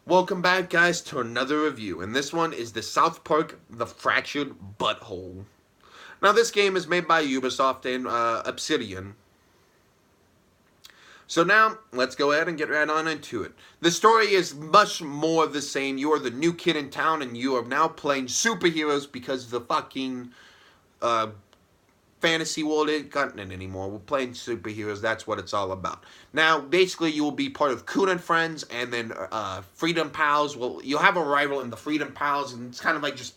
Welcome back, guys, to another review, and this one is the South Park The Fractured Butthole. Now, this game is made by Ubisoft and Obsidian. So now, let's go ahead and get right on into it. The story is much more the same. You are the new kid in town, and you are now playing superheroes because the fucking fantasy world ain't gotten it anymore. We're playing superheroes. That's what it's all about. Now, basically, you will be part of Coon and Friends, and then Freedom Pals. Well, you'll have a rival in the Freedom Pals, and it's kind of like just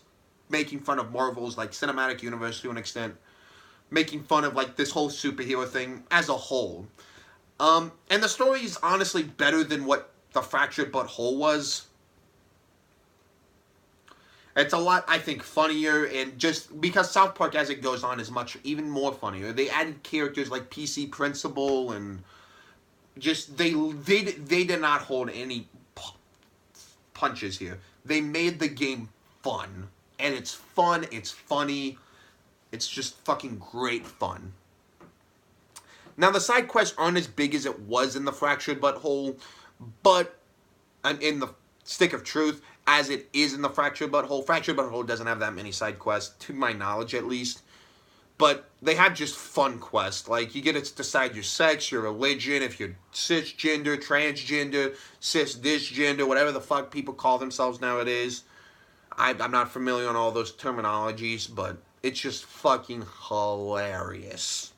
making fun of Marvel's like cinematic universe to an extent, making fun of like this whole superhero thing as a whole. And the story is honestly better than what the Fractured Butthole was. It's a lot, I think, funnier, and just because South Park, as it goes on, is much even more funnier. They added characters like PC Principal, and just they did not hold any punches here. They made the game fun, and it's fun. It's funny. It's just fucking great fun. Now, the side quests aren't as big as it was in the Fractured Butthole, but in the Stick of Truth, as it is in the Fractured Butthole. Fractured Butthole doesn't have that many side quests, to my knowledge at least. But they have just fun quests. Like, you get to decide your sex, your religion, if you're cisgender, transgender, cis-disgender, whatever the fuck people call themselves nowadays. I'm not familiar on all those terminologies, but it's just fucking hilarious.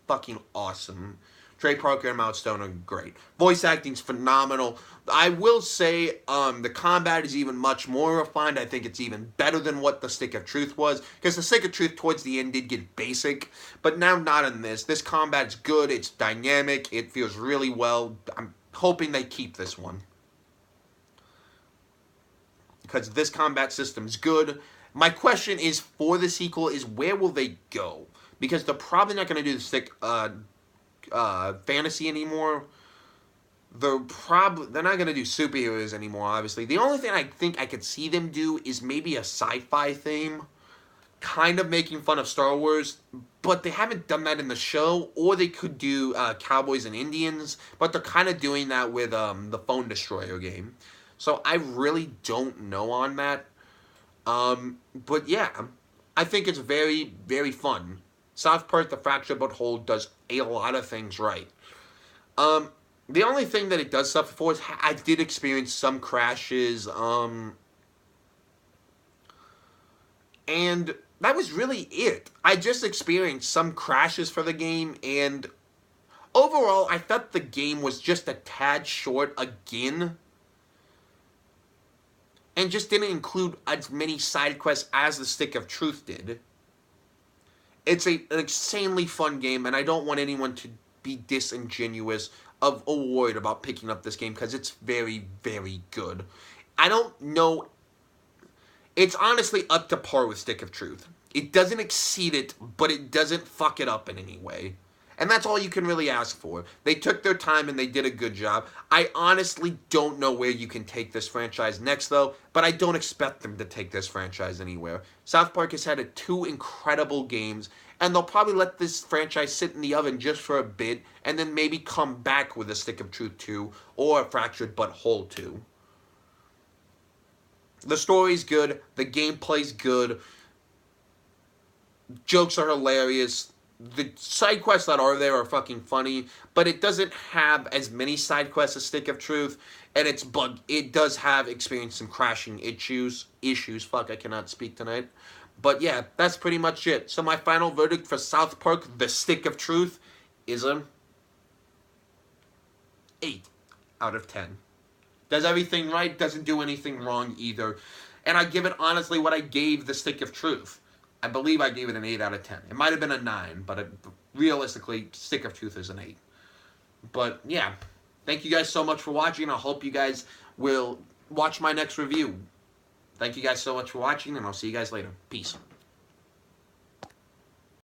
Fucking awesome. Trey Parker and Matt Stone are great. Voice acting's phenomenal. I will say the combat is even much more refined. I think it's even better than what the Stick of Truth was. Because the Stick of Truth towards the end did get basic. But now not in this. This combat's good. It's dynamic. It feels really well. I'm hoping they keep this one. Because this combat system's good. My question is, for the sequel, is where will they go? Because they're probably not going to do the Stick fantasy anymore. They're not going to do superheroes anymore, obviously. The only thing I think I could see them do is maybe a sci-fi theme, kind of making fun of Star Wars, but they haven't done that in the show. Or they could do Cowboys and Indians, but they're kind of doing that with the Phone Destroyer game. So I really don't know on that. But yeah, I think it's very, very fun. South Park The Fractured Butthole does a lot of things right. The only thing that it does suffer for is I did experience some crashes, and that was really it. I just experienced some crashes for the game, and overall, I thought the game was just a tad short again, and just didn't include as many side quests as the Stick of Truth did. It's an insanely fun game, and I don't want anyone to be disingenuous or worried about picking up this game, because it's very, very good. I don't know. It's honestly up to par with Stick of Truth. It doesn't exceed it, but it doesn't fuck it up in any way. And that's all you can really ask for. They took their time and they did a good job. I honestly don't know where you can take this franchise next, though, but I don't expect them to take this franchise anywhere. South Park has had two incredible games, and they'll probably let this franchise sit in the oven just for a bit, and then maybe come back with a Stick of Truth 2 or a Fractured Butthole 2. The story's good. The gameplay's good. Jokes are hilarious. The side quests that are there are fucking funny, but it doesn't have as many side quests as Stick of Truth, and it does have experienced some crashing issues. Fuck, I cannot speak tonight. But yeah, that's pretty much it. So my final verdict for South Park, The Stick of Truth, is a 8 out of 10. Does everything right, doesn't do anything wrong either. And I give it honestly what I gave The Stick of Truth. I believe I gave it an 8 out of 10. It might have been a 9, but realistically, Stick of Truth is an 8. But yeah, thank you guys so much for watching. I hope you guys will watch my next review. Thank you guys so much for watching, and I'll see you guys later. Peace.